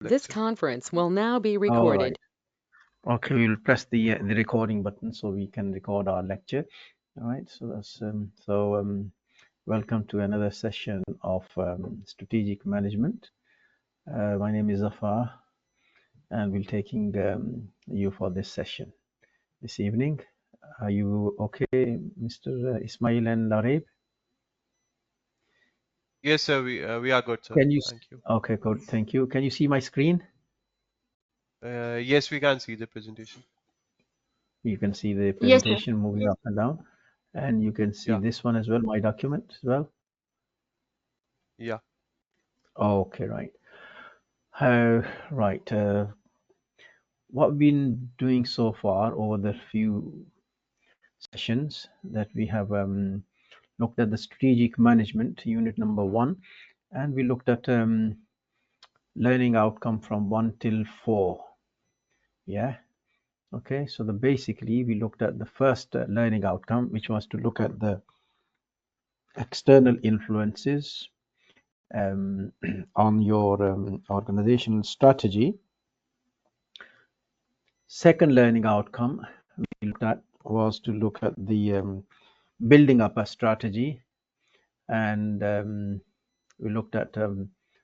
This lecture. conference will now be All right. recorded. Okay, we'll press the recording button so we can record our lecture. All right. So that's welcome to another session of strategic management. My name is Zafar, and we'll taking you for this session this evening. Are you okay, Mr. Ismail and Larib? Yes, sir. We are good, sir. Can you? Thank you. Okay, good. Thank you. Can you see my screen? Yes, we can see the presentation. You can see the Yes, sir. presentation moving up and down, and you can see Yeah, this one as well, my document as well. yeah. Okay, right. Right. What we've been doing so far over the few sessions that we have looked at the strategic management unit number 1, and we looked at learning outcome from 1 till 4. Yeah. Okay. So basically we looked at the first learning outcome, which was to look at the external influences on your organizational strategy. Second learning outcome we looked at was to look at the building up a strategy, and we looked at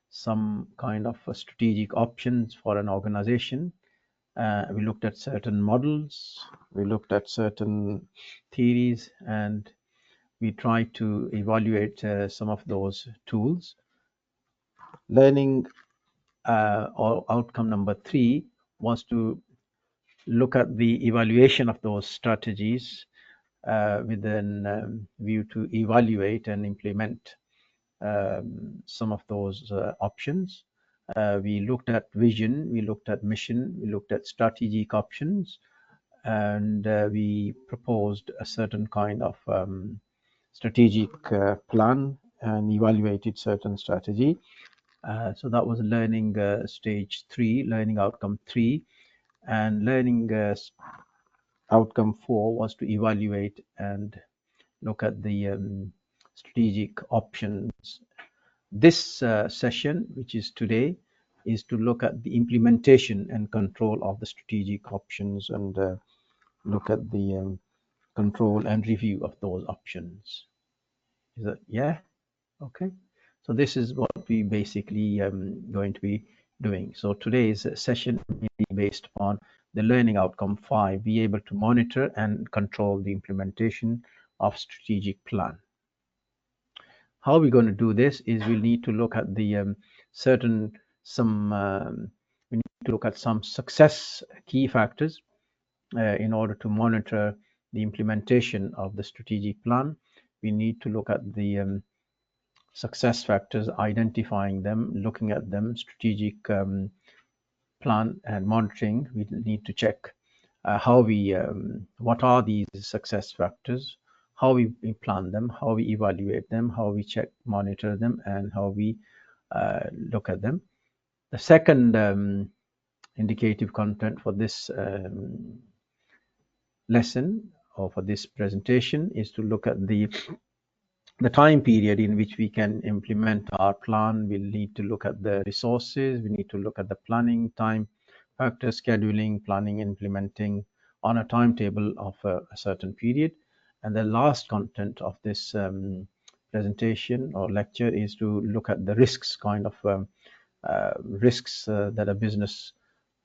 some kind of strategic options for an organization. We looked at certain models, we looked at certain theories, and we tried to evaluate some of those tools. Learning or outcome number 3 was to look at the evaluation of those strategies with a view to evaluate and implement some of those options. We looked at vision, we looked at mission, we looked at strategic options, and we proposed a certain kind of strategic plan and evaluated certain strategy. So that was learning stage 3, learning outcome 3, and learning outcome 4 was to evaluate and look at the strategic options. This session, which is today, is to look at the implementation and control of the strategic options, and look at the control and review of those options. Is that, yeah? Okay. So this is what we basically going to be doing. So today's session is based on the learning outcome 5, be able to monitor and control the implementation of strategic plan. How we're going to do this is we'll need to look at the we need to look at some success key factors in order to monitor the implementation of the strategic plan. We need to look at the success factors, identifying them, looking at them, strategic plan and monitoring. We need to check how we what are these success factors, how we plan them, how we evaluate them, how we check, monitor them, and how we look at them. The second indicative content for this lesson or for this presentation is to look at the time period in which we can implement our plan. We'll need to look at the resources, we need to look at the planning time factor, scheduling, planning, implementing on a timetable of a certain period. And the last content of this presentation or lecture is to look at the risks, kind of risks that a business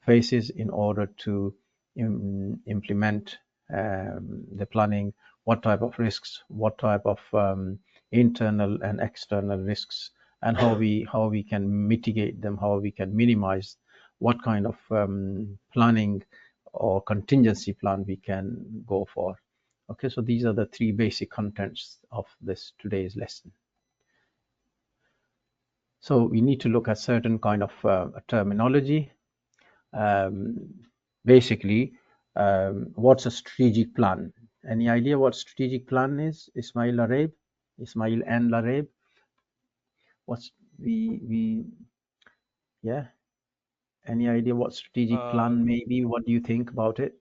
faces in order to implement the planning. What type of risks, what type of internal and external risks, and how we can mitigate them, how we can minimize, what kind of planning or contingency plan we can go for. Okay, so these are the 3 basic contents of this today's lesson. So we need to look at certain kind of terminology. Basically, what's a strategic plan? Any idea what strategic plan is? Ismail and Lareb? What's yeah? Any idea what strategic plan may be? What do you think about it?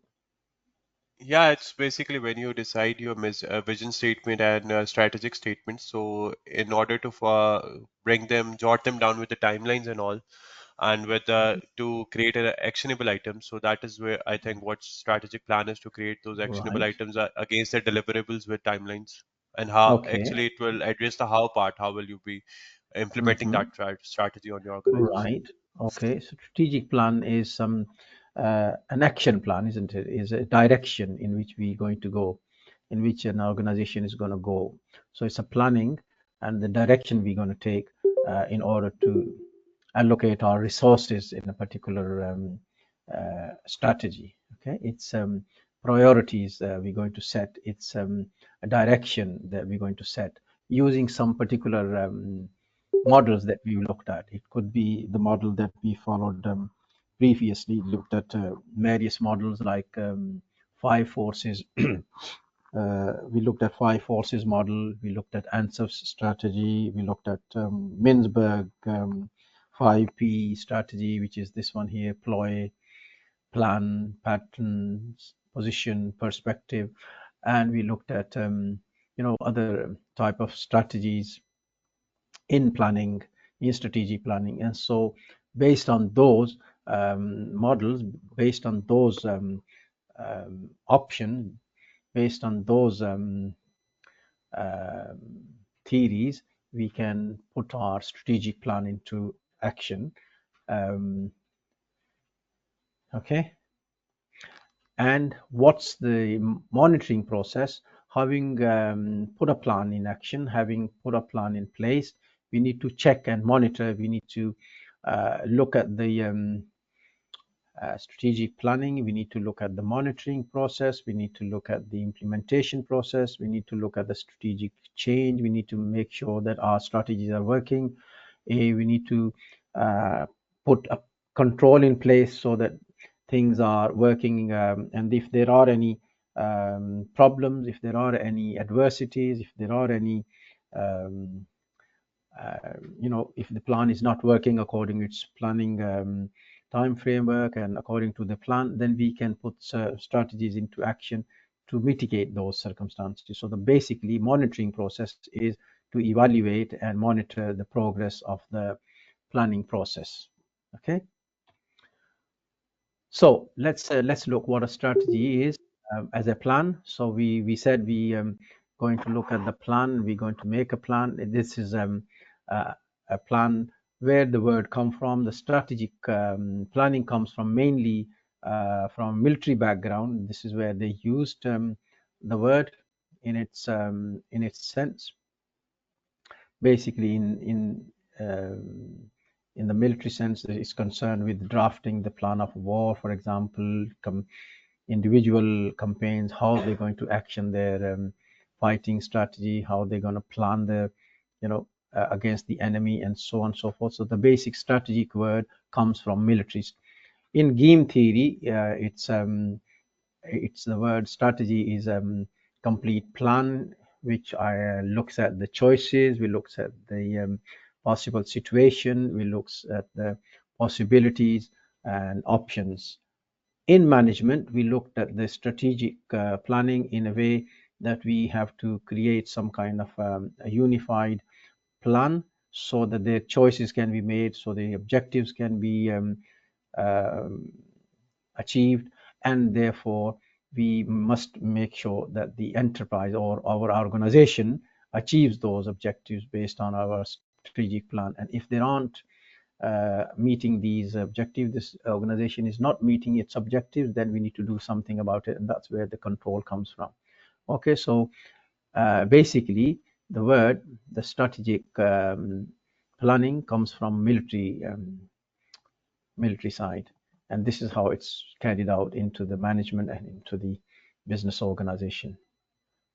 Yeah, it's basically when you decide your vision statement and strategic statement. So in order to bring them, jot them down with the timelines and all, and with to create an actionable item. So that is where I think what strategic plan is to create those actionable Right. items against the deliverables with timelines, and how Okay. actually it will address the how part. How will you be implementing Hmm. that strategy on your organization? Right. Okay. So strategic plan is some an action plan, isn't it? Is a direction in which we're going to go, in which an organization is going to go. So it's a planning and the direction we're going to take in order to allocate our resources in a particular strategy. Okay. It's priorities we're going to set. It's a direction that we're going to set using some particular models that we looked at. It could be the model that we followed previously, looked at various models like five forces. We looked at five forces model. We looked at ANSF's strategy. We looked at Mintzberg 5P strategy, which is this one here: ploy, plan, patterns, position, perspective. And we looked at other type of strategies in planning, in strategic planning. And so based on those models, based on those options, based on those um, theories, we can put our strategic plan into action. Um, okay. And what's the monitoring process? Having put a plan in action, having put a plan in place, we need to check and monitor. We need to look at the strategic planning. We need to look at the monitoring process. We need to look at the implementation process. We need to look at the strategic change. We need to make sure that our strategies are working. We need to put a control in place so that things are working. And if there are any problems, if there are any adversities, if there are any um, if the plan is not working according to its planning time framework and according to the plan, then we can put strategies into action to mitigate those circumstances. So the basically monitoring process is to evaluate and monitor the progress of the planning process. Okay. So let's look what a strategy is as a plan. So we said we going to look at the plan. We're going to make a plan. This is uh, a plan. Where the word come from? The strategic planning comes from mainly from military background. This is where they used the word in its sense. Basically, in the military sense, is concerned with drafting the plan of war, for example, individual campaigns, how they're going to action their fighting strategy, how they're going to plan the, against the enemy, and so on and so forth. So the basic strategic word comes from militaries. In game theory, it's the word strategy is complete plan, which looks at the choices, we looks at the possible situation, we looks at the possibilities and options. In management, we looked at the strategic planning in a way that we have to create some kind of a unified plan so that their choices can be made, so the objectives can be um, achieved, and therefore we must make sure that the enterprise or our organization achieves those objectives based on our strategic plan. And if they aren't meeting these objectives, this organization is not meeting its objectives, then we need to do something about it, and that's where the control comes from. Okay, so basically the strategic planning comes from military side, and this is how it's carried out into the management and into the business organization.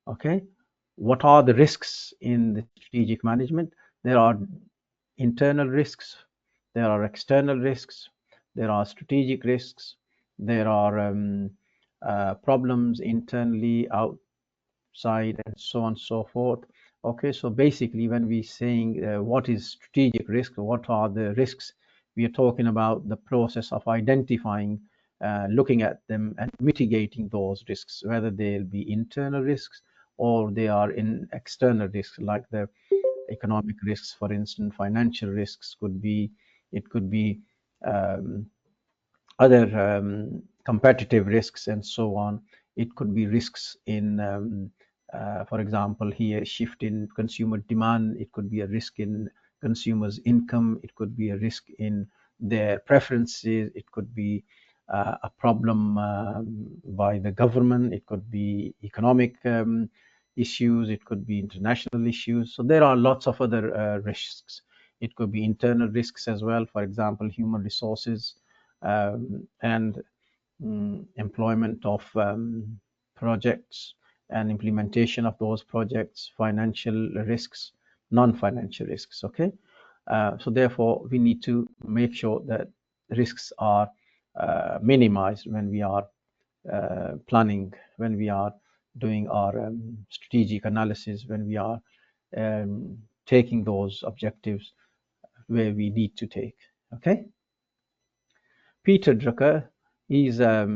Okay, what are the risks in the strategic management? There are internal risks, there are external risks, there are strategic risks, there are problems internally, outside, and so on and so forth. Okay, so basically when we saying what is strategic risk, what are the risks, we are talking about the process of identifying, looking at them and mitigating those risks, whether they'll be internal risks or they are in external risks, like the economic risks, for instance. Financial risks could be, it could be um, other competitive risks and so on. It could be risks in, for example, here, shift in consumer demand. It could be a risk in consumers' income. It could be a risk in their preferences. It could be a problem by the government. It could be economic issues. It could be international issues. So there are lots of other risks. It could be internal risks as well. For example, human resources and employment of projects and implementation of those projects, financial risks, non-financial risks. Okay, so therefore we need to make sure that risks are minimized when we are planning, when we are doing our strategic analysis, when we are taking those objectives where we need to take. Okay. Peter Drucker, he's a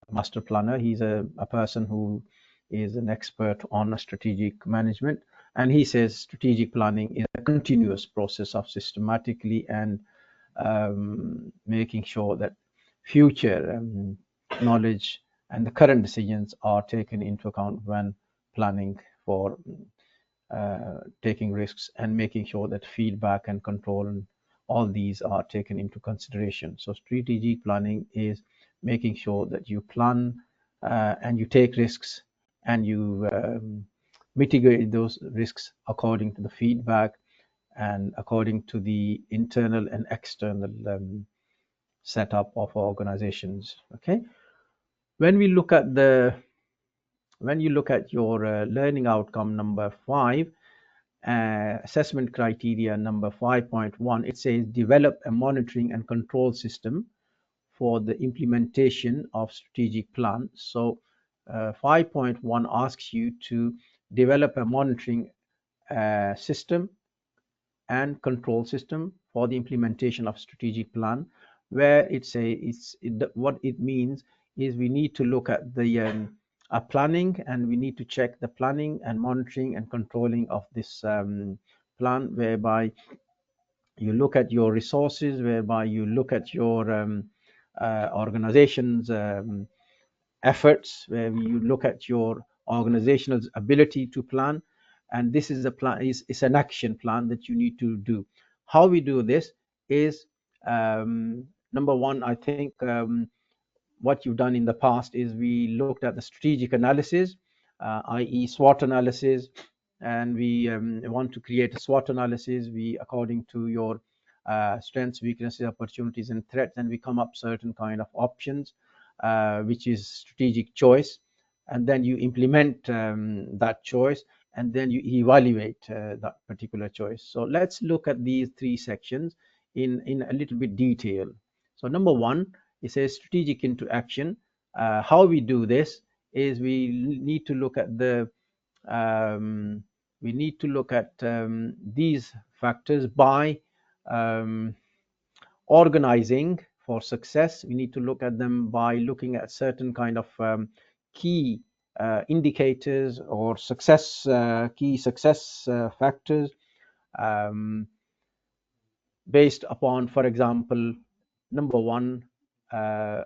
master planner. He's a person who is an expert on strategic management. And he says strategic planning is a continuous process of systematically and making sure that future knowledge and the current decisions are taken into account when planning for taking risks and making sure that feedback and control and all these are taken into consideration. So strategic planning is making sure that you plan and you take risks and you mitigate those risks according to the feedback and according to the internal and external setup of organizations. Okay, when we look at the when you look at your learning outcome number 5, assessment criteria number 5.1, it says develop a monitoring and control system for the implementation of strategic plan. So 5.1 asks you to develop a monitoring system and control system for the implementation of strategic plan, where what it means is we need to look at the planning, and we need to check the planning and monitoring and controlling of this plan, whereby you look at your resources, whereby you look at your organization's efforts, where you look at your organizational ability to plan. And this is a plan, is an action plan that you need to do. How we do this is number one, I think what you've done in the past is we looked at the strategic analysis, i.e. SWOT analysis, and we want to create a SWOT analysis. We, according to your strengths, weaknesses, opportunities, and threats, and we come up certain kind of options, which is strategic choice, and then you implement that choice, and then you evaluate that particular choice. So let's look at these 3 sections in a little bit detail. So number 1, it says strategic into action. How we do this is we need to look at the these factors by organizing for success. We need to look at them by looking at certain kind of key indicators or key success factors based upon, for example, number 1,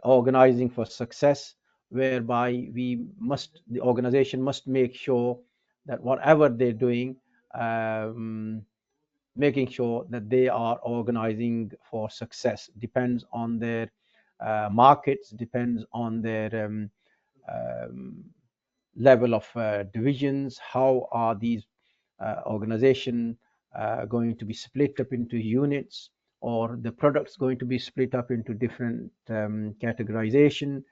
organizing for success, whereby the organization must make sure that whatever they're doing, making sure that they are organizing for success, depends on their markets, depends on their level of divisions. How are these organization going to be split up into units, or the products going to be split up into different categorization?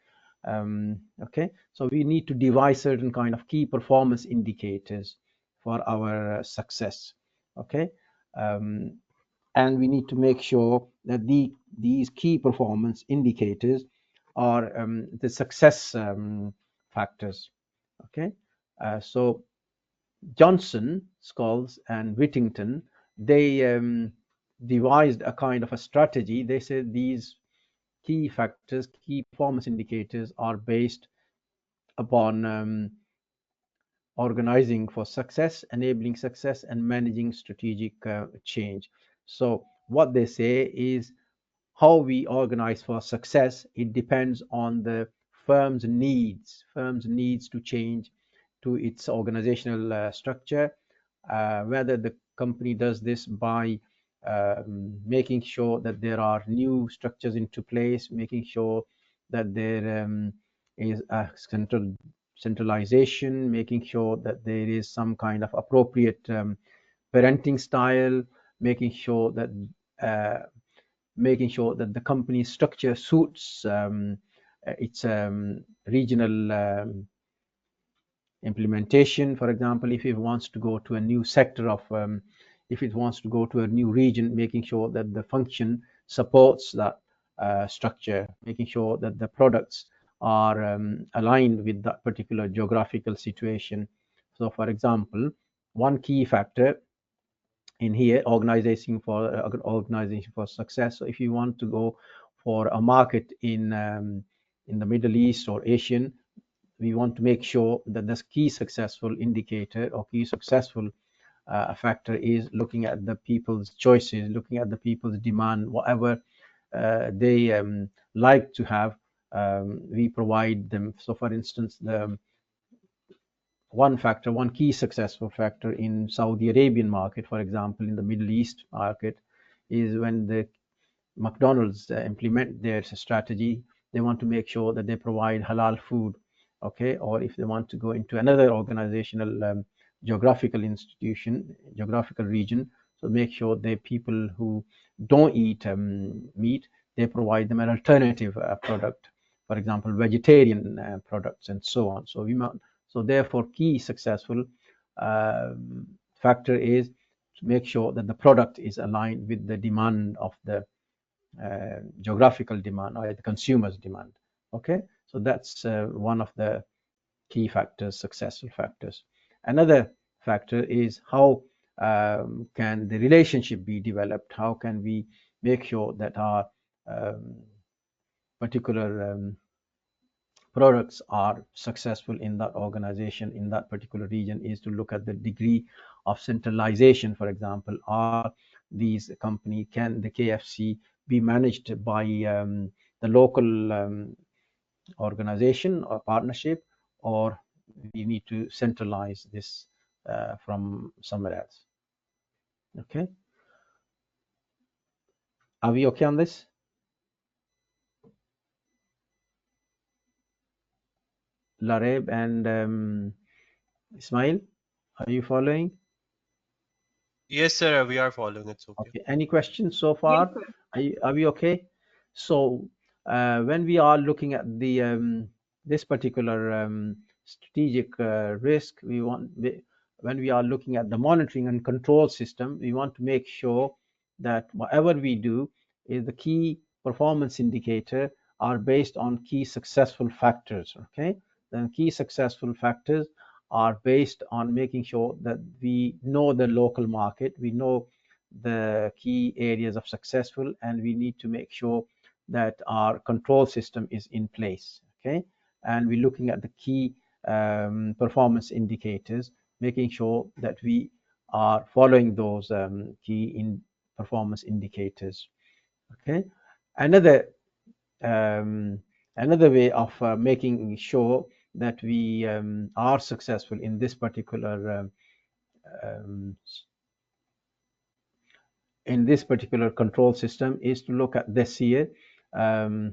Okay, so we need to devise certain kind of key performance indicators for our success. Okay, and we need to make sure that these key performance indicators are the success factors. Okay, so Johnson, Scholes, and Whittington, they devised a kind of a strategy. They said these key factors, key performance indicators, are based upon organizing for success, enabling success, and managing strategic change. So what they say is how we organize for success, it depends on the firm's needs. Firm's needs to change to its organizational structure, whether the company does this by making sure that there are new structures into place, making sure that there is a centralization, making sure that there is some kind of appropriate parenting style, making sure that uh, the company structure suits its regional implementation. For example, if it wants to go to a new sector of, if it wants to go to a new region, making sure that the function supports that structure, making sure that the products are aligned with that particular geographical situation. So, for example, one key factor in here, organization for success. So if you want to go for a market in the Middle East or Asian, we want to make sure that this key successful indicator or key successful factor is looking at the people's choices, looking at the people's demand, whatever they like to have, we provide them. So for instance, the one key successful factor in Saudi Arabian market, for example, in the Middle East market, is when the McDonald's implement their strategy, they want to make sure that they provide halal food, okay? Or if they want to go into another organizational geographical region, so make sure the people who don't eat meat, they provide them an alternative product, for example, vegetarian products and so on. So therefore, key successful uh, factor is to make sure that the product is aligned with the demand of the geographical demand or the consumer's demand. Okay, so that's one of the key factors, successful factors. Another factor is how can the relationship be developed? How can we make sure that our particular products are successful in that organization, in that particular region, is to look at the degree of centralization. For example, are these company, can the KFC be managed by the local organization or partnership, or we need to centralize this from somewhere else? Okay, are we okay on this? Lareb and Ismail, are you following? Yes, sir, we are following. It's okay. Okay, any questions so Yes, far? sir. Are we okay? So when we are looking at the this particular strategic risk, when we are looking at the monitoring and control system, we want to make sure that whatever we do is the key performance indicator are based on key successful factors. Okay, then key successful factors are based on making sure that we know the local market, we know the key areas of successful, and we need to make sure that our control system is in place. Okay, and we're looking at the key performance indicators, making sure that we are following those performance indicators. Okay, another another way of making sure that we are successful in this particular um, control system is to look at this here, um,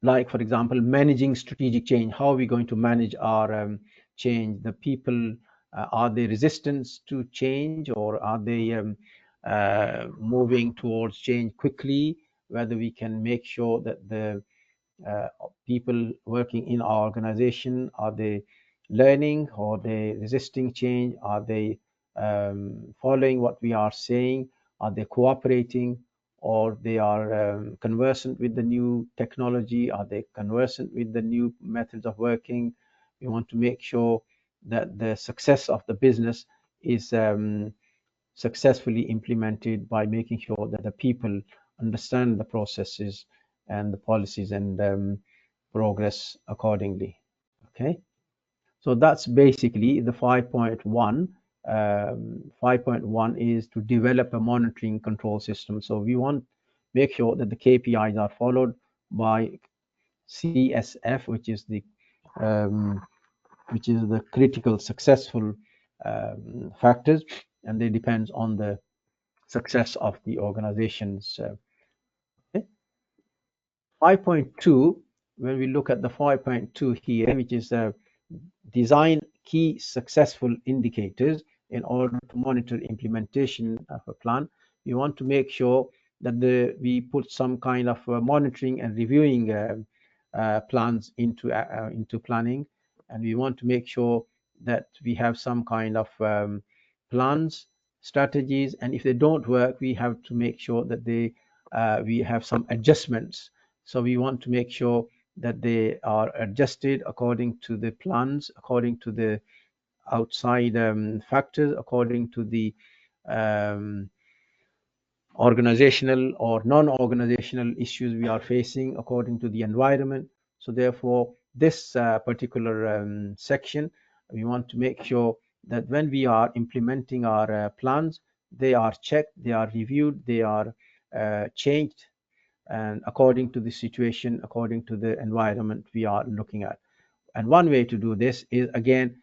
like for example, managing strategic change. How are we going to manage our change? The people, are they resistant to change, or are they moving towards change quickly? Whether we can make sure that the uh, people working in our organization, are they learning, or are they resisting change? Are they following what we are saying? Are they cooperating, or they are conversant with the new technology? Are they conversant with the new methods of working? We want to make sure that the success of the business is successfully implemented by making sure that the people understand the processes and the policies and progress accordingly. Okay, so that's basically the 5.1 5.1 is to develop a monitoring control system. So we want to make sure that the KPIs are followed by CSF, which is the critical successful factors, and they depends on the success of the organizations. Okay. 5.2, when we look at the 5.2 here, which is design key successful indicators in order to monitor implementation of a plan. We want to make sure that we put some kind of monitoring and reviewing plans into planning, and we want to make sure that we have some kind of plans, strategies, and if they don't work, we have to make sure that we have some adjustments. So we want to make sure that they are adjusted according to the plans, according to the outside factors, according to the um, organizational or non-organizational issues we are facing, according to the environment. So therefore, this particular section, we want to make sure that when we are implementing our plans, they are checked, they are reviewed, they are changed, and according to the situation, according to the environment we are looking at. And one way to do this is, again,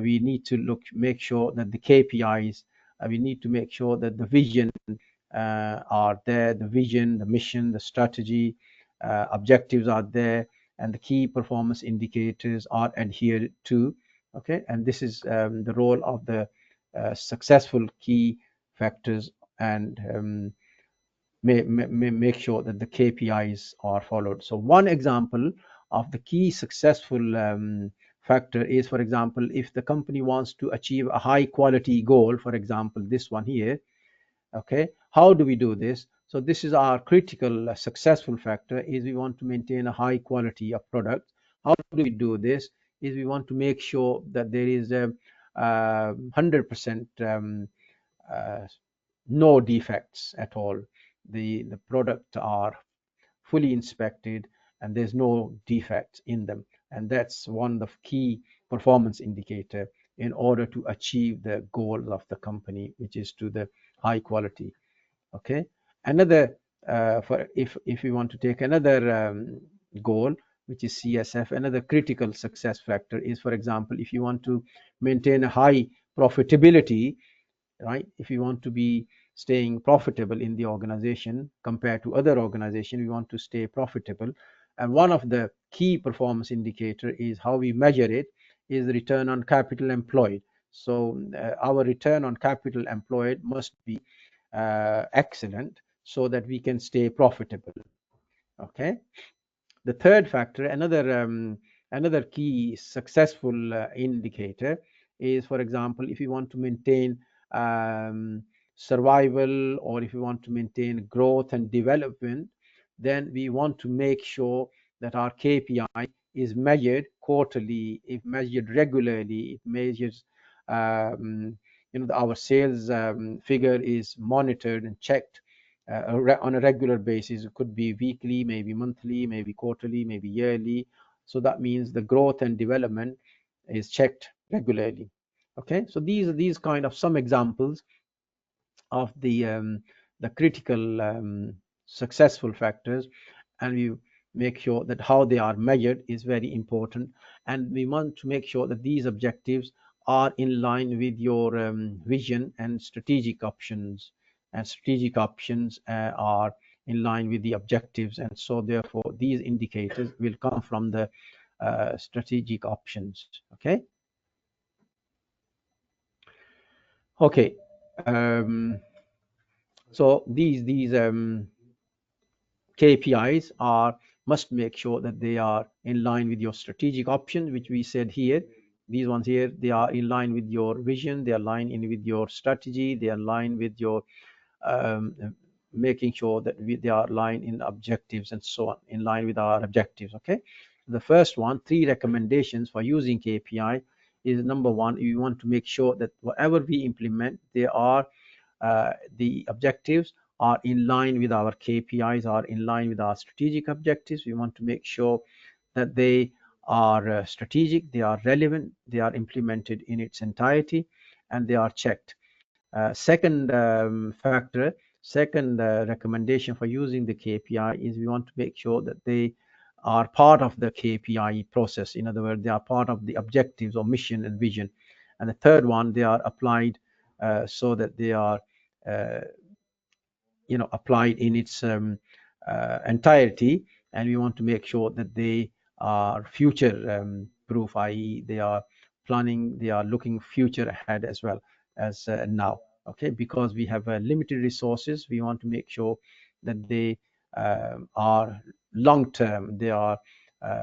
we need to make sure that the KPIs, we need to make sure that the vision are there, the vision, the mission, the strategy, objectives are there, and the key performance indicators are adhered to. Okay, and this is the role of the successful key factors, and make sure that the KPIs are followed. So one example of the key successful factor is, for example, if the company wants to achieve a high quality goal, for example, this one here, okay, how do we do this? So this is our critical successful factor, is we want to maintain a high quality of product. How do we do this? Is we want to make sure that there is a 100% no defects at all. The product are fully inspected and there's no defects in them, and that's one of the key performance indicator in order to achieve the goals of the company, which is to the high quality. Okay, another for if we want to take another goal, which is CSF, another critical success factor is, for example, if you want to maintain a high profitability, right? If you want to be staying profitable in the organization compared to other organization, we want to stay profitable, and one of the key performance indicator is how we measure it, is return on capital employed. So our return on capital employed must be excellent so that we can stay profitable. Okay, the third factor, another key successful indicator is, for example, if you want to maintain survival, or if you want to maintain growth and development, then we want to make sure that our KPI is measured quarterly, if measured regularly, it measures our sales figure is monitored and checked on a regular basis. It could be weekly, maybe monthly, maybe quarterly, maybe yearly. So that means the growth and development is checked regularly. Okay, so these kind of some examples of the critical successful factors, and we make sure that how they are measured is very important, and we want to make sure that these objectives are in line with your vision and strategic options, and strategic options are in line with the objectives, and so therefore these indicators will come from the strategic options. Okay. Okay. So these KPIs must make sure that they are in line with your strategic options, which we said here. These ones here, they are in line with your vision, they are aligned in with your strategy, they are aligned with your um, making sure that they are aligned in objectives and so on, in line with our objectives. Okay. The first one, 3 recommendations for using KPI is: number one, you want to make sure that whatever we implement, they are the objectives are in line with our KPIs, are in line with our strategic objectives. We want to make sure that they are strategic, they are relevant, they are implemented in its entirety, and they are checked. Second recommendation for using the KPI is we want to make sure that they are part of the KPI process. In other words, they are part of the objectives or mission and vision. And the third one, they are applied so that they are applied in its entirety, and we want to make sure that they are future proof, i.e. they are planning, they are looking future ahead as well as now. Okay, because we have limited resources, we want to make sure that they are long term, they are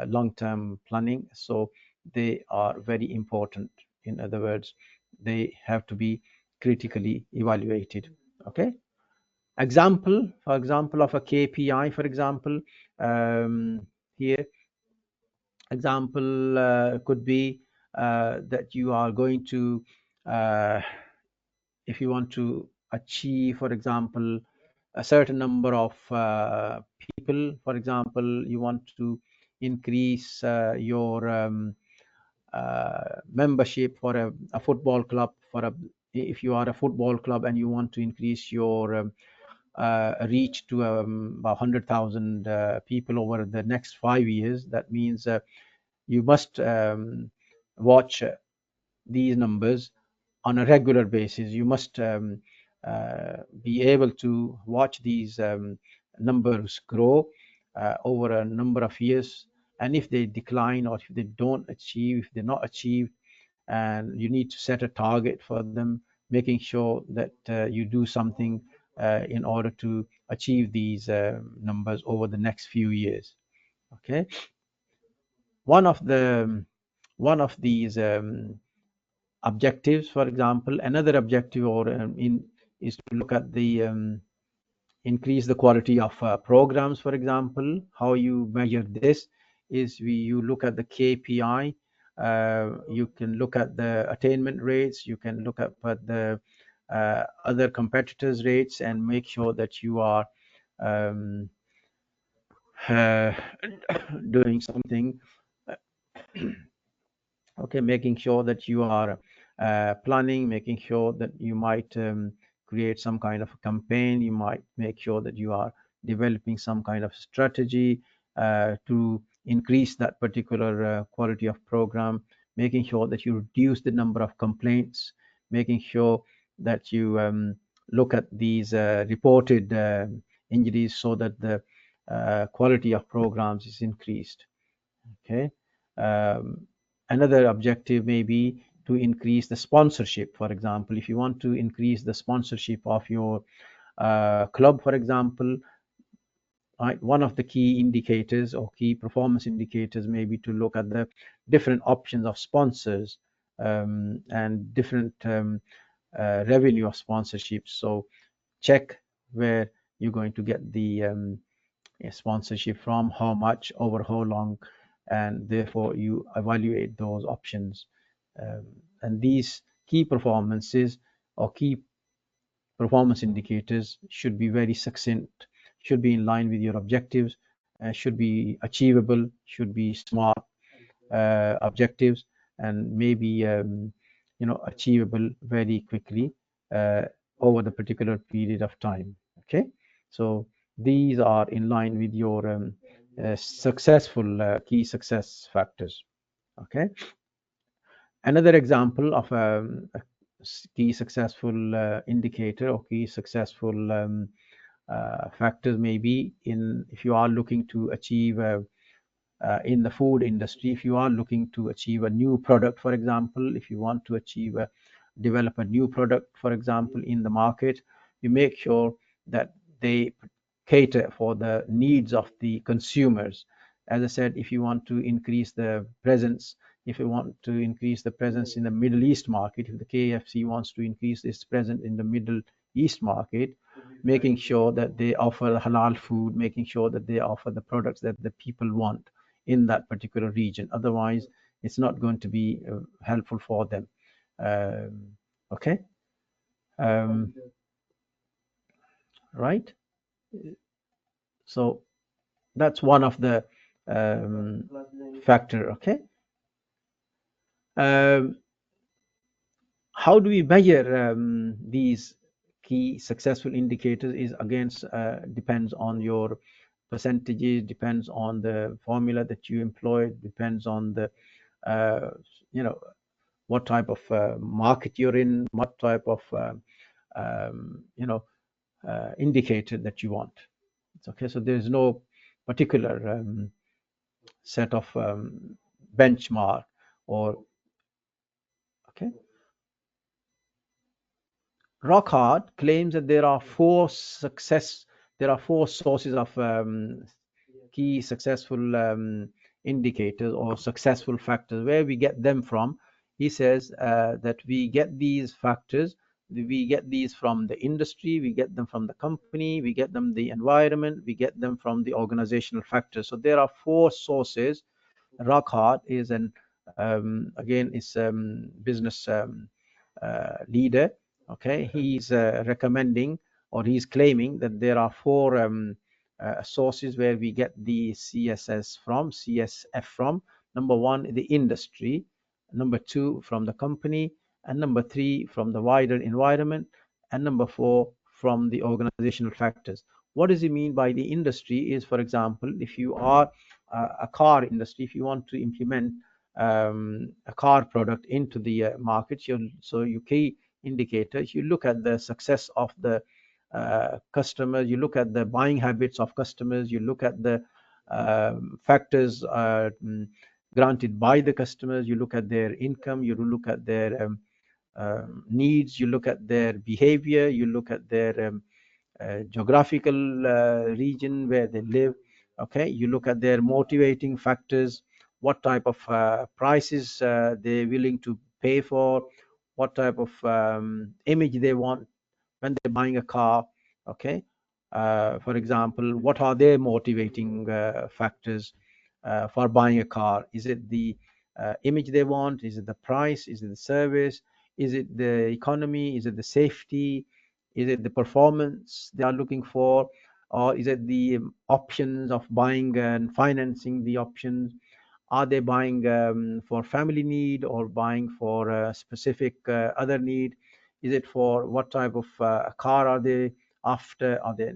long-term planning, so they are very important. In other words, they have to be critically evaluated. Okay, for example of a KPI, for example, here example could be that you are going to if you want to achieve, for example, a certain number of people, for example, you want to increase your membership for a football club, if you are a football club and you want to increase your reach to about 100,000 people over the next 5 years. That means you must watch these numbers on a regular basis. You must be able to watch these numbers grow over a number of years. And if they decline or if they don't achieve, if they're not achieved, and you need to set a target for them, making sure that you do something in order to achieve these numbers over the next few years. Okay, one of these objectives, for example, another objective is to look at the increase the quality of programs. For example, how you measure this is you look at the KPI. You can look at the attainment rates, you can look at the other competitors' rates, and make sure that you are uh, doing something. Okay, making sure that you are planning, making sure that you might create some kind of a campaign, you might make sure that you are developing some kind of strategy to increase that particular quality of program, making sure that you reduce the number of complaints, making sure that you look at these reported injuries so that the quality of programs is increased. Okay, another objective may be to increase the sponsorship. For example, if you want to increase the sponsorship of your club, for example, right, one of the key indicators or key performance indicators may be to look at the different options of sponsors and different revenue of sponsorships. So check where you're going to get the sponsorship from, how much, over how long, and therefore you evaluate those options. And these key performances or key performance indicators should be very succinct, should be in line with your objectives, should be achievable, should be smart objectives, and maybe achievable very quickly over the particular period of time. Okay, so these are in line with your successful key success factors. Okay, another example of a key successful indicator or key successful factors may be in if you are looking to achieve in the food industry, if you are looking to achieve a new product, for example, if you want to develop a new product, for example, in the market, you make sure that they cater for the needs of the consumers. As I said, if you want to increase the presence, if you want to increase the presence in the Middle East market, if the KFC wants to increase its presence in the Middle East market, making sure that they offer halal food, making sure that they offer the products that the people want in that particular region. Otherwise, it's not going to be helpful for them. Okay, right. So that's one of the factor. Okay. How do we measure these key successful indicators? Is against depends on your percentages, depends on the formula that you employ, depends on the uh, you know what type of market you're in, what type of indicator that you want. It's okay. So there's no particular set of benchmark or okay. Rockhart claims that there are four sources of key successful indicators or successful factors. Where we get them from, he says that we get these factors, we get these from the industry, we get them from the company, we get them the environment, we get them from the organizational factors. So there are four sources. Rockhart is an again is business leader. Okay, he's recommending or he's claiming that there are four sources where we get the CSF from. Number one, the industry. Number two, from the company. And number three, from the wider environment. And number four, from the organizational factors. What does he mean by the industry? Is, for example, if you are a car industry, if you want to implement a car product into the market, so you key indicators, you look at the success of the customers, you look at the buying habits of customers, you look at the factors granted by the customers, you look at their income, you look at their needs, you look at their behavior, you look at their geographical region where they live. Okay, you look at their motivating factors, what type of prices they're willing to pay for, what type of image they want when they're buying a car. Okay, for example, what are their motivating factors for buying a car? Is it the image they want? Is it the price? Is it the service? Is it the economy? Is it the safety? Is it the performance they are looking for? Or is it the options of buying and financing the options? Are they buying for family need or buying for a specific other need? Is it for what type of car are they after? Are they,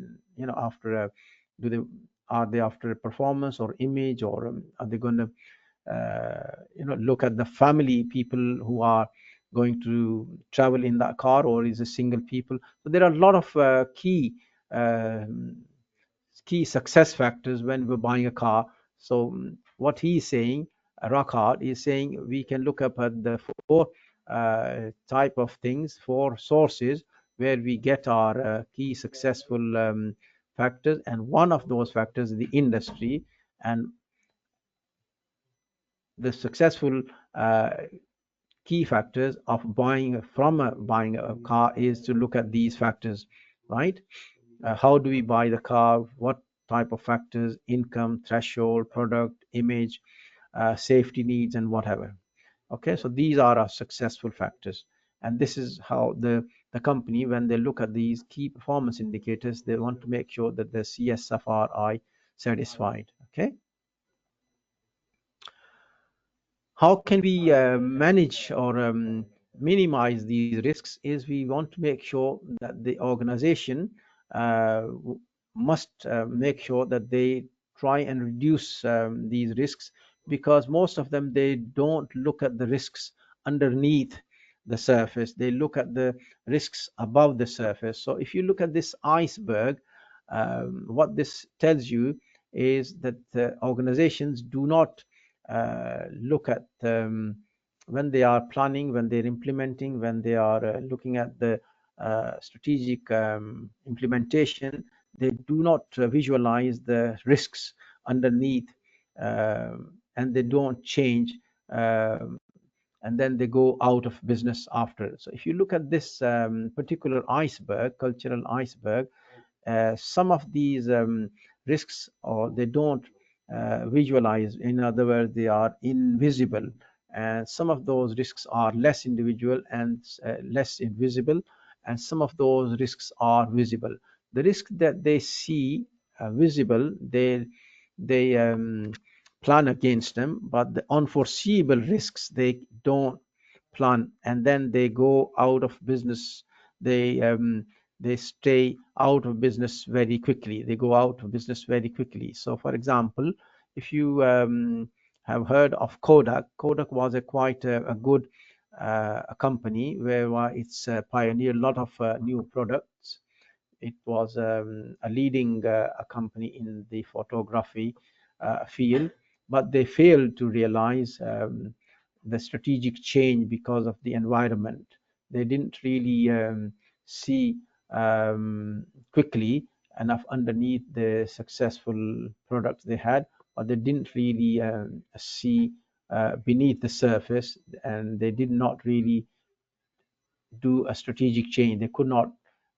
after do they are they after a performance or image, or are they going to look at the family people who are going to travel in that car, or is it single people? So there are a lot of um key success factors when we're buying a car. So what he's saying, Rockhart is saying, we can look up at the four type of things, four sources where we get our key successful factors, and one of those factors is the industry, and the successful key factors of buying a car is to look at these factors, right? How do we buy the car? What type of factors? Income, threshold, product, image, safety needs, and whatever. Okay, so these are our successful factors, and this is how the company, when they look at these key performance indicators, they want to make sure that the CSFR are satisfied. Okay. How can we manage or minimize these risks? Is we want to make sure that the organization must make sure that they try and reduce these risks, because most of them, they don't look at the risks underneath the surface, they look at the risks above the surface. So if you look at this iceberg, what this tells you is that organizations do not look at when they are planning, when they're implementing, when they are looking at the strategic implementation, they do not visualize the risks underneath, and they don't change, and then they go out of business after. So if you look at this particular iceberg, cultural iceberg, some of these risks, or they don't visualize, in other words, they are invisible, and some of those risks are less individual and less invisible, and some of those risks are visible. The risk that they see visible, they plan against them, but the unforeseeable risks, they don't plan, and then they go out of business. They stay out of business very quickly. They go out of business very quickly. So, for example, if you have heard of Kodak, Kodak was a quite a good a company where it's pioneered a lot of new products. It was a leading a company in the photography field, but they failed to realize the strategic change because of the environment. They didn't really see quickly enough underneath the successful products they had, but they didn't really see beneath the surface, and they did not really do a strategic change. They could not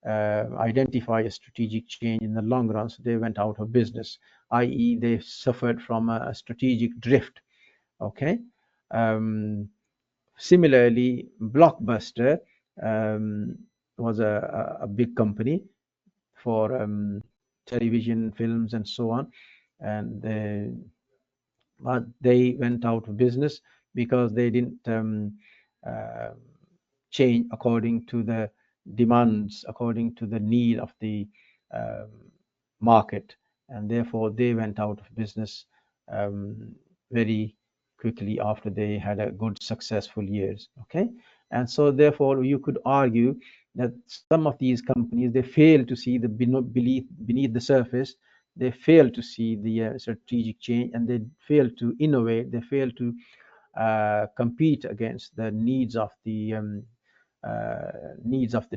identify a strategic change in the long run, so they went out of business, i.e., they suffered from a strategic drift. Okay. Similarly, Blockbuster was a big company for television, films, and so on, and but they went out of business because they didn't uh, change according to the demands, according to the need of the um, market, and therefore they went out of business very quickly after they had a good successful years. Okay, and so therefore you could argue that some of these companies, they fail to see the beneath the surface. They fail to see the strategic change, and they fail to innovate. They fail to compete against the needs of the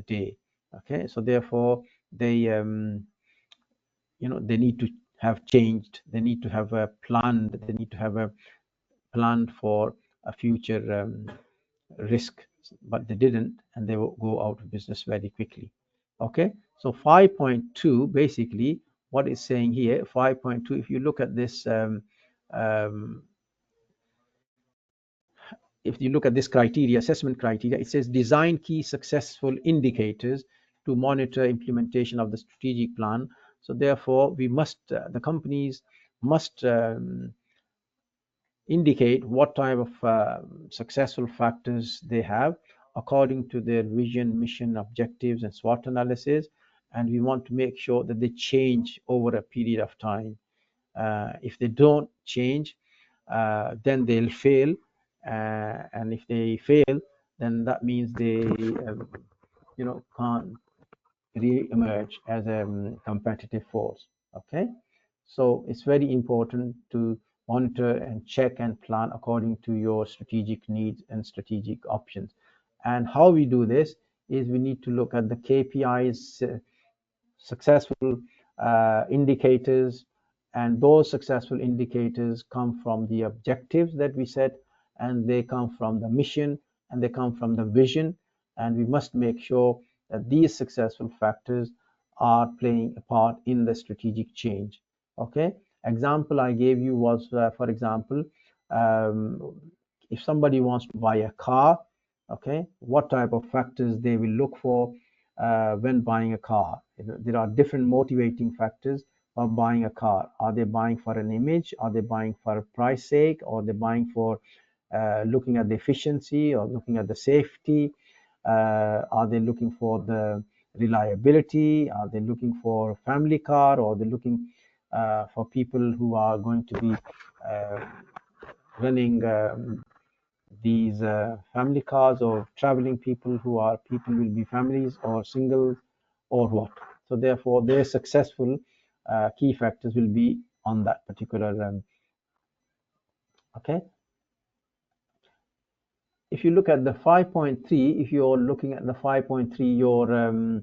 day. Okay, so therefore they they need to have changed. They need to have a plan. They need to have a plan for a future risk, but they didn't, and they will go out of business very quickly. Okay, so 5.2 basically what it's saying here. 5.2, if you look at this um, if you look at this criteria, assessment criteria, it says design key successful indicators to monitor implementation of the strategic plan. So therefore, we must, the companies must indicate what type of successful factors they have according to their vision, mission, objectives, and SWOT analysis. And we want to make sure that they change over a period of time. If they don't change, then they'll fail. And if they fail, then that means they, can't re-emerge as a competitive force. Okay, so it's very important to monitor and check and plan according to your strategic needs and strategic options. And how we do this is we need to look at the KPIs, successful indicators, and those successful indicators come from the objectives that we set, and they come from the mission, and they come from the vision, and we must make sure that these successful factors are playing a part in the strategic change. Okay, example I gave you was for example, um, if somebody wants to buy a car, okay, what type of factors they will look for when buying a car. There are different motivating factors of buying a car. Are they buying for an image? Are they buying for a price sake? Or are they buying for looking at the efficiency or looking at the safety? Are they looking for the reliability? Are they looking for a family car? Or are they looking for people who are going to be uh, running these family cars, or traveling people who are people will be families or singles or what. So therefore their successful key factors will be on that particular okay. If you look at the 5.3, if you're looking at the 5.3,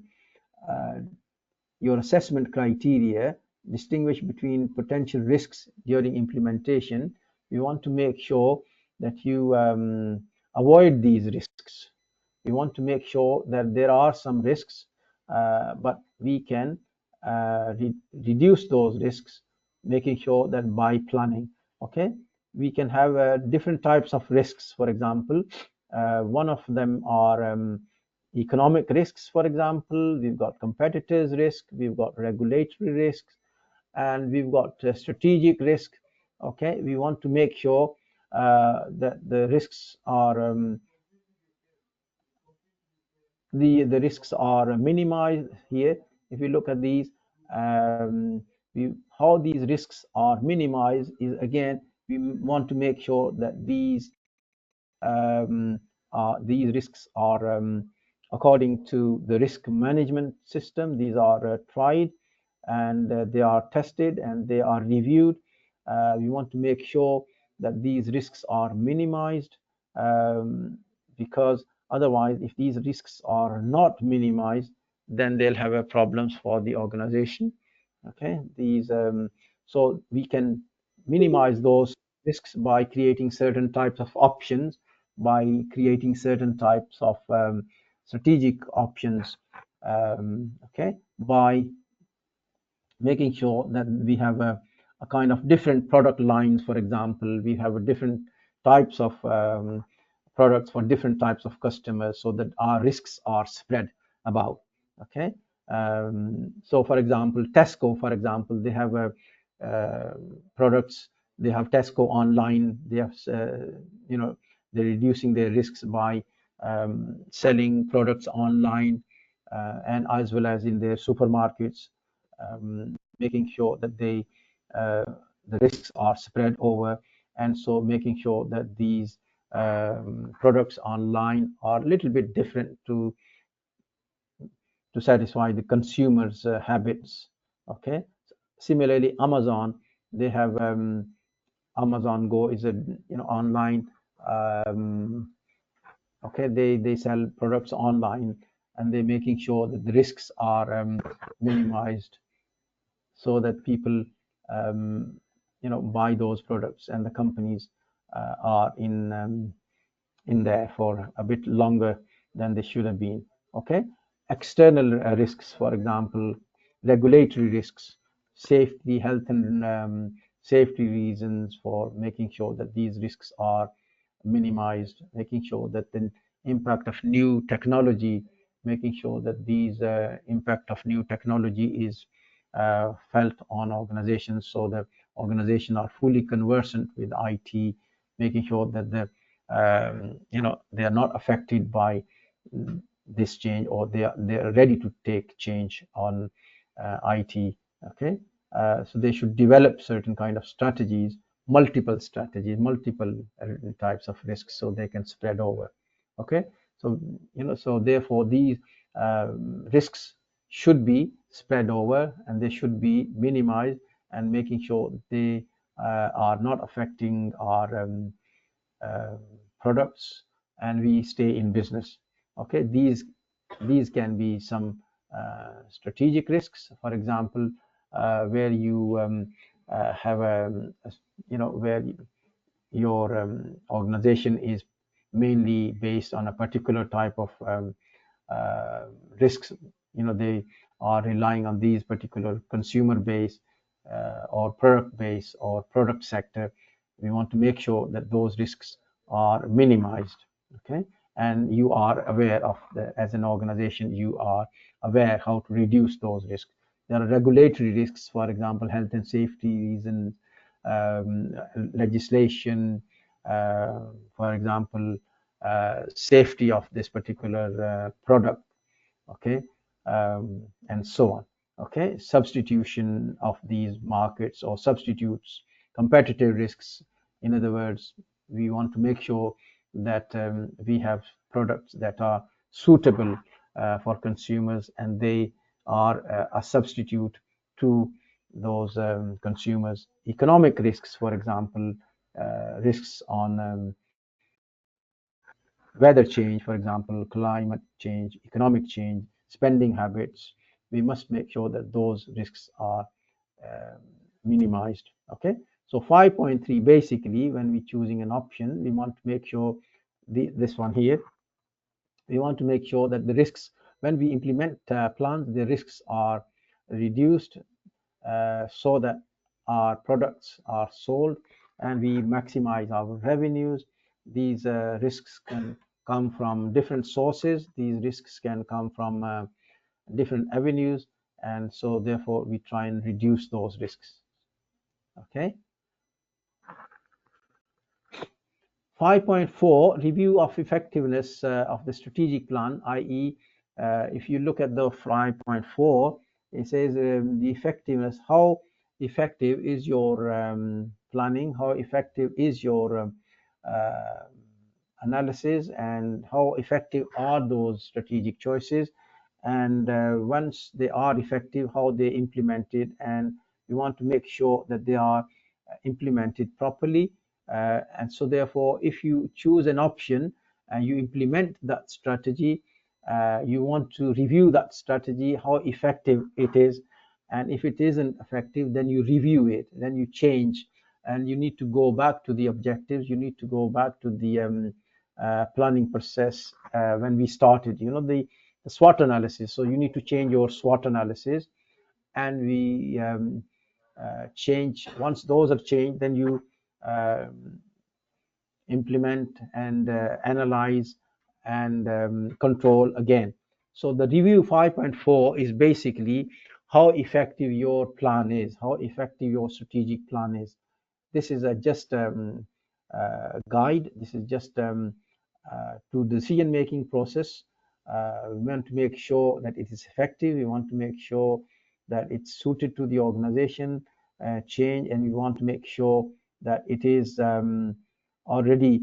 uh, your assessment criteria distinguish between potential risks during implementation. You want to make sure that you avoid these risks. We want to make sure that there are some risks, but we can reduce those risks, making sure that by planning, okay, we can have different types of risks. For example, one of them are economic risks. For example, we've got competitors risk, we've got regulatory risks, and we've got strategic risk. Okay, we want to make sure that the risks are the risks are minimized here. If you look at these, how these risks are minimized is, again, we want to make sure that these risks are according to the risk management system. These are tried, and they are tested, and they are reviewed. We want to make sure that these risks are minimized, because otherwise, if these risks are not minimized, then they'll have problems for the organization. Okay, so we can minimize those risks by creating certain types of options, by creating certain types of strategic options. Okay, by making sure that we have a kind of different product lines. For example, we have a different types of products for different types of customers, so that our risks are spread about. Okay, so for example, Tesco, for example, they have products. They have Tesco Online. They have they're reducing their risks by selling products online, and as well as in their supermarkets, making sure that the risks are spread over, and so making sure that these products online are a little bit different to satisfy the consumers' habits. Okay. Similarly, Amazon, they have Amazon Go is a online. Okay, they sell products online, and they're making sure that the risks are minimized, so that people buy those products, and the companies are in there for a bit longer than they should have been. Okay, external risks, for example, regulatory risks, safety, health, and safety reasons for making sure that these risks are minimized, making sure that the impact of new technology, making sure that these impact of new technology is felt on organizations, so that organizations are fully conversant with IT, making sure that they are not affected by this change, or they are ready to take change on IT. Okay, so they should develop certain kind of strategies, multiple strategies, multiple types of risks, so they can spread over. Okay, so so therefore these risks should be spread over, and they should be minimized, and making sure they are not affecting our uh, products, and we stay in business. Okay, these can be some strategic risks. For example, where you have where your organization is mainly based on a particular type of uh, risks. They are relying on these particular consumer base, or product base, or product sector. We want to make sure that those risks are minimized. Okay, and you are aware of as an organization, you are aware how to reduce those risks. There are regulatory risks, for example, health and safety reasons, legislation, for example, safety of this particular product. Okay, and so on. Okay, substitution of these markets, or substitutes, competitive risks. In other words, we want to make sure that we have products that are suitable for consumers, and they are a substitute to those consumers. Economic risks, for example, risks on weather change, for example, climate change, economic change, spending habits. We must make sure that those risks are minimized. Okay, so 5.3, basically, when we're choosing an option, we want to make sure this one here, we want to make sure that the risks, when we implement plans, the risks are reduced, so that our products are sold and we maximize our revenues. These risks can come from different sources. These risks can come from different avenues, and so therefore we try and reduce those risks. Okay. 5.4, review of effectiveness of the strategic plan, i.e., if you look at the 5.4, it says the effectiveness, how effective is your planning, how effective is your uh, analysis, and how effective are those strategic choices, and once they are effective, how they implemented, and we want to make sure that they are implemented properly. And so therefore, if you choose an option and you implement that strategy, you want to review that strategy, how effective it is. And if it isn't effective, then you review it, then you change, and you need to go back to the objectives, you need to go back to the planning process when we started, the SWOT analysis. So you need to change your SWOT analysis, and we change. Once those are changed, then you uh, implement and analyze and control again. So the review 5.4 is basically how effective your plan is, how effective your strategic plan is. This is just guide. This is just to decision making process. We want to make sure that it is effective. We want to make sure that it's suited to the organization change, and we want to make sure that it is already,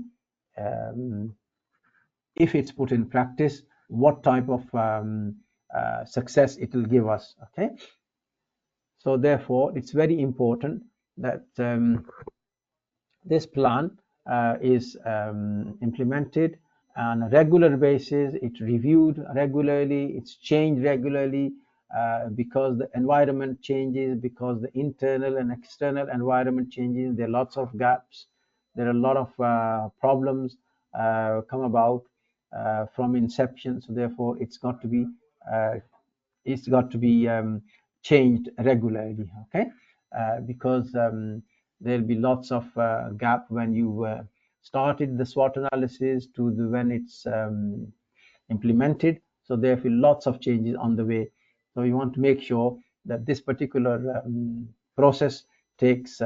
if it's put in practice, what type of success it will give us. Okay, so therefore it's very important that this plan is implemented on a regular basis. It's reviewed regularly, it's changed regularly, because the environment changes, because the internal and external environment changes. There are lots of gaps, there are a lot of problems come about from inception. So therefore uh, it's got to be changed regularly. Okay, because there'll be lots of gap when you started the SWOT analysis to when it's implemented. So there will be lots of changes on the way. So you want to make sure that this particular process takes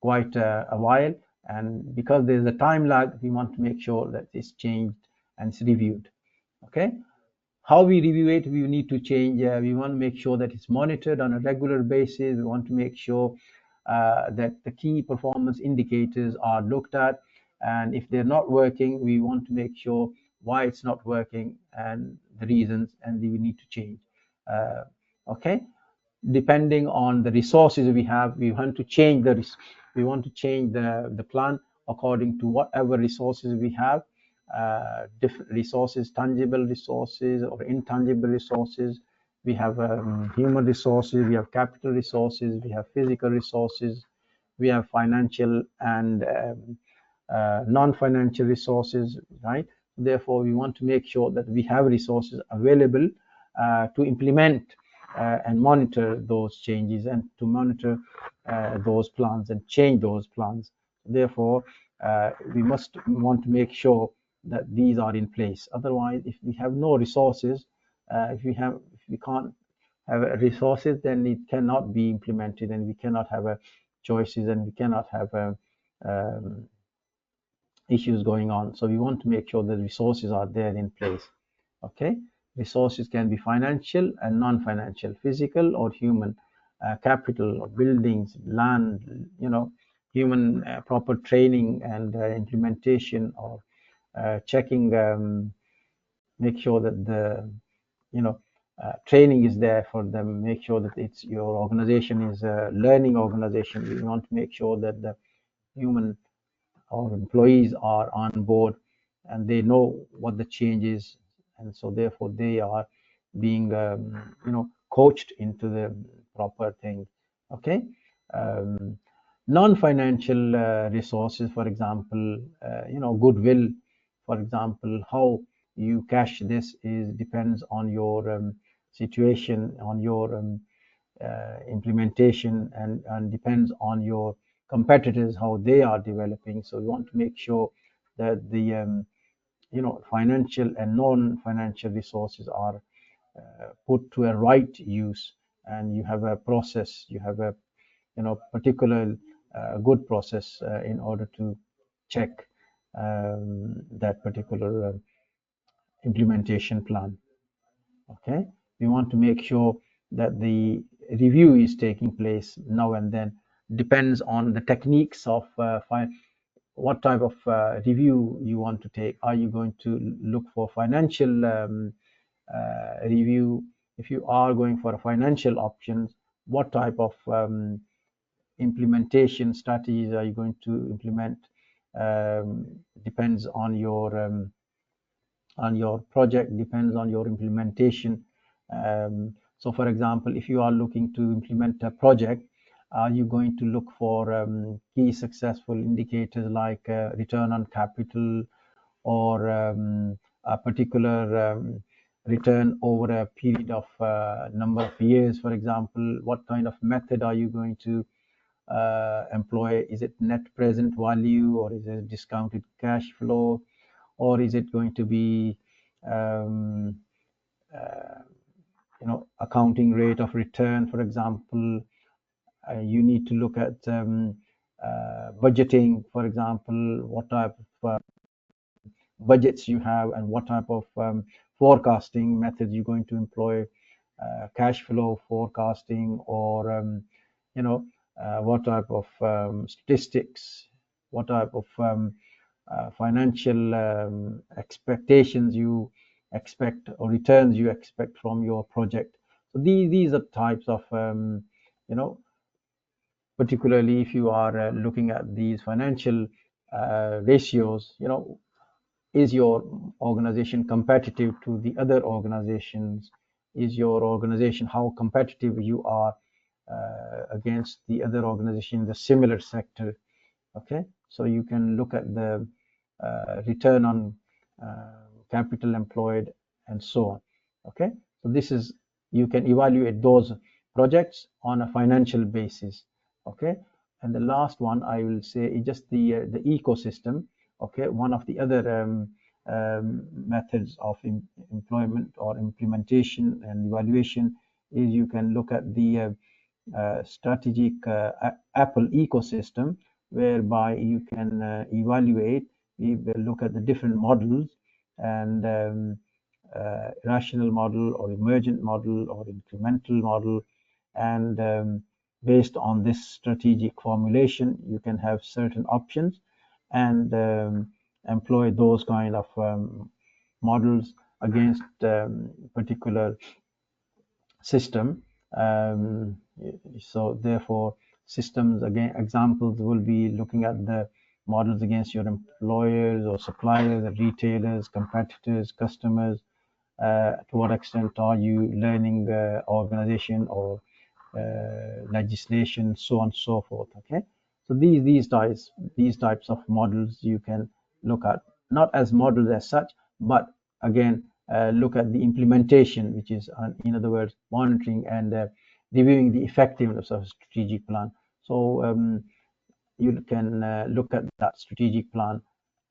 quite a while, and because there's a time lag, we want to make sure that it's changed and it's reviewed. Okay, how we review it, we need to change. We want to make sure that it's monitored on a regular basis. We want to make sure that the key performance indicators are looked at, and if they're not working, we want to make sure why it's not working and the reasons, and we need to change. Okay, depending on the resources we have, we want to change the plan according to whatever resources we have. Different resources, tangible resources or intangible resources. We have human resources, we have capital resources, we have physical resources, we have financial and non-financial resources, right? Therefore, we want to make sure that we have resources available to implement and monitor those changes, and to monitor those plans and change those plans. Therefore, we want to make sure that these are in place. Otherwise, if we have no resources, if we can't have resources, then it cannot be implemented, and we cannot have choices, and we cannot have um, issues going on. So we want to make sure that resources are there in place. Okay, resources can be financial and non-financial, physical or human, capital or buildings, land, human, proper training and implementation, or checking, make sure that the training is there for them, make sure that it's your organization is a learning organization. We want to make sure that the human or employees are on board and they know what the change is, and so therefore they are being coached into the proper thing. Okay, um, non-financial resources, for example, goodwill, for example, how you cash this is depends on your situation, on your implementation, and depends on your competitors, how they are developing. So we want to make sure that the financial and non-financial resources are put to a right use, and you have a process, you have a particular good process in order to check that particular implementation plan. Okay, we want to make sure that the review is taking place now and then. Depends on the techniques of what type of review you want to take. Are you going to look for financial review? If you are going for a financial options, what type of implementation strategies are you going to implement? Depends on your project, depends on your implementation. So for example, if you are looking to implement a project, are you going to look for key successful indicators like return on capital, or a particular return over a period of number of years? For example, what kind of method are you going to employ? Is it net present value, or is it discounted cash flow, or is it going to be um, accounting rate of return? For example, you need to look at budgeting, for example, what type of budgets you have and what type of forecasting methods you're going to employ, cash flow forecasting, or what type of statistics, what type of financial expectations you expect, or returns you expect from your project. So these are types of you know particularly if you are looking at these financial ratios, is your organization competitive to the other organizations? Is your organization, how competitive you are against the other organization in the similar sector? Okay, so you can look at the return on capital employed and so on. Okay, so this is, you can evaluate those projects on a financial basis. Okay, and the last one I will say is just the ecosystem. Okay, one of the other methods of employment or implementation and evaluation is you can look at the strategic Apple ecosystem, whereby you can evaluate, we will look at the different models, and rational model or emergent model or incremental model, and based on this strategic formulation, you can have certain options, and employ those kind of models against particular system. So therefore, systems, again, examples will be looking at the models against your employers or suppliers, retailers, competitors, customers. To what extent are you learning organization or legislation, so on and so forth. Okay, so these types of models you can look at, not as models as such, but again look at the implementation, which is in other words monitoring and reviewing the effectiveness of a strategic plan. So you can look at that strategic plan.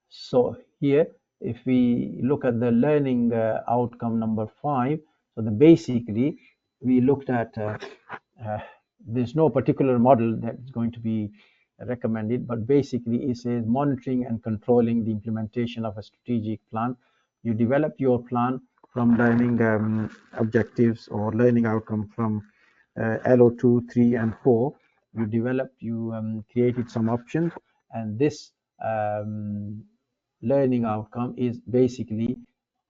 So here, if we look at the learning outcome number 5, so basically we looked at there's no particular model that's going to be recommended, but basically it says monitoring and controlling the implementation of a strategic plan. You develop your plan from learning objectives or learning outcome from LO2, 3, and 4. You created some options, and this learning outcome is basically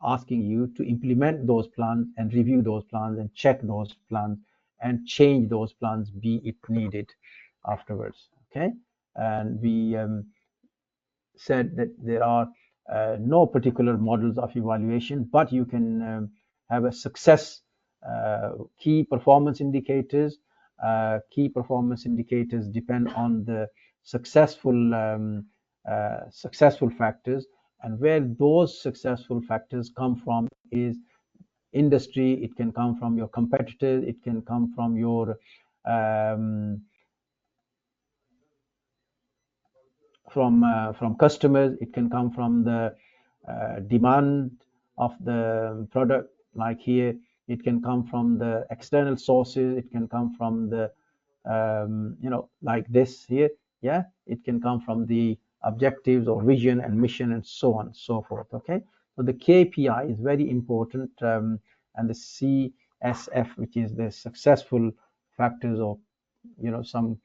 asking you to implement those plans and review those plans and check those plans and change those plans, be it needed afterwards. Okay, and we said that there are no particular models of evaluation, but you can have a success key performance indicators. Key performance indicators depend on the successful factors, and where those successful factors come from is industry. It can come from your competitors. It can come from your from customers. It can come from the demand of the product, like here. It can come from the external sources. It can come from the like this here. Yeah, it can come from the objectives or vision and mission and so on and so forth. Okay, so the KPI is very important and the CSF, which is the successful factors, or some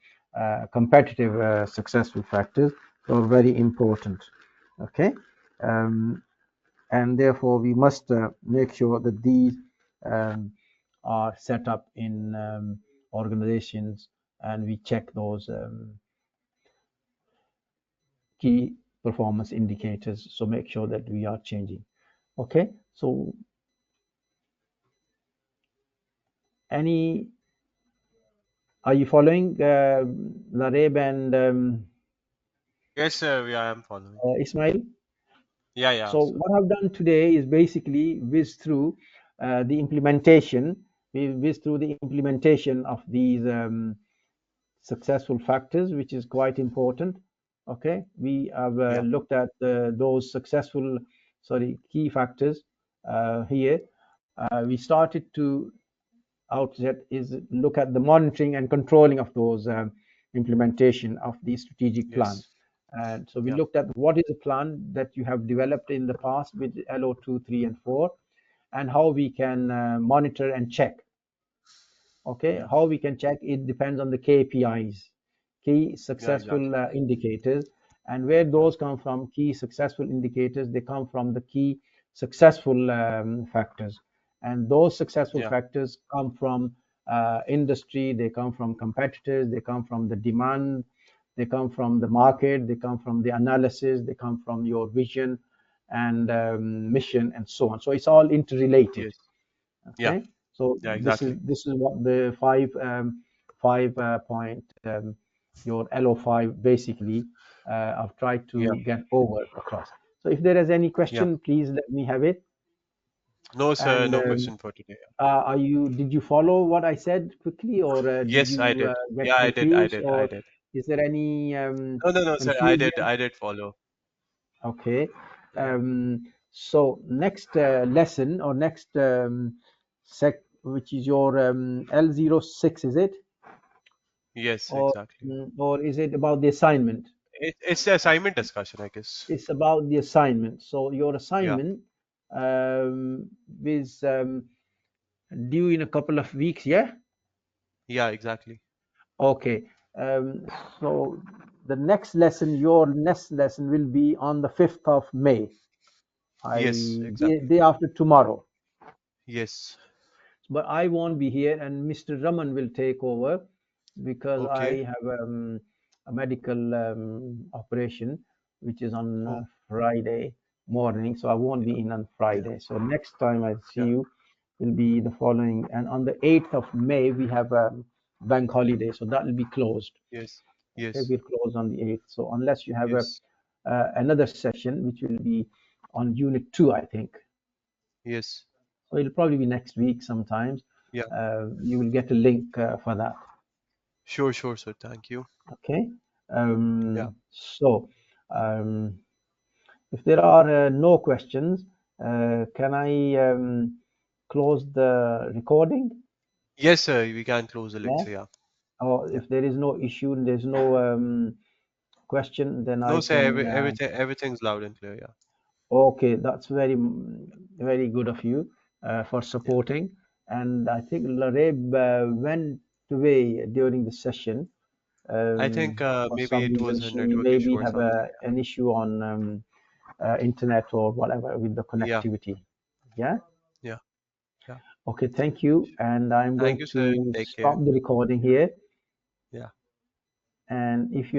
competitive successful factors, are very important. Okay. And therefore we must make sure that these are set up in organizations, and we check those key performance indicators, so make sure that we are changing. Okay, so are you following Lareb and Yes, sir. Yeah, I'm following. Ismail? Yeah, yeah. So So what I've done today is basically whiz through the implementation. We whiz through the implementation of these successful factors, which is quite important. Okay, we have yeah, looked at those key factors here. We started to outset is look at the monitoring and controlling of those implementation of the strategic plan. yes, And so we yeah, looked at what is the plan that you have developed in the past with LO2, 3, and 4, and how we can monitor and check. Okay, yeah, how we can check it depends on the KPIs, key yeah, successful exactly. indicators. And where Yeah, those come from, key successful indicators, they come from the key successful factors. And those successful yeah, factors come from industry, they come from competitors, they come from the demand, they come from the market, they come from the analysis, they come from your vision and mission, and so on. So it's all interrelated. yes, yeah, Okay, so yeah, this is exactly. this is what the five point your LO5 basically I've tried Yeah, to get over across. So if there is any yeah. question, please let me have it. No, sir, And no question for today. did you follow what I said quickly, or did Yes, I you did. get Yeah, I did. I confused, did. I or did. is there any No, no, no, sir. I did. confusion? I did follow. Okay. Yeah. So next lesson, or next which is your L06, is it? Yes, Or exactly. or is it about the assignment? It's the assignment discussion, I guess. It's about the assignment. So your Yeah. assignment is due in a couple of weeks, yeah? Yeah, exactly. Okay. Um, so your next lesson will be on the 5th of May. Yes, exactly. Day after tomorrow. Yes. But I won't be here, and Mr. Raman will take over because Okay. I have a medical operation which is on Oh, Friday morning, so I won't yeah. be in on Yeah. Friday. So next time I see Yeah. you will be the following, and on the 8th of May we have a bank holiday, so that will be closed. Yes. Okay, Yes. we'll close on the 8th. So unless you have Yes. another session which will be on Unit 2, I think. Yes. So it'll probably be next week sometimes. Yeah. You will get a link for that. Sure, sure, sir. Thank you. Okay. Yeah. So if there are no questions, can I close the recording? Yes, sir. We can close the Yeah. lecture. Yeah. Or Yeah. if there is no issue and there's no question, then I No, sir. can. Everything's loud and clear. Yeah. Okay, that's very good of you for Yeah. supporting. And I think Lareb went away during the session. I think For maybe some it reason, was a she network issue maybe or have something. an issue on internet or whatever with the Yeah. connectivity. Yeah. Yeah. Yeah. Okay. Thank you. And I'm Thank going you, sir. to Take care. stop the recording here. Yeah. And if you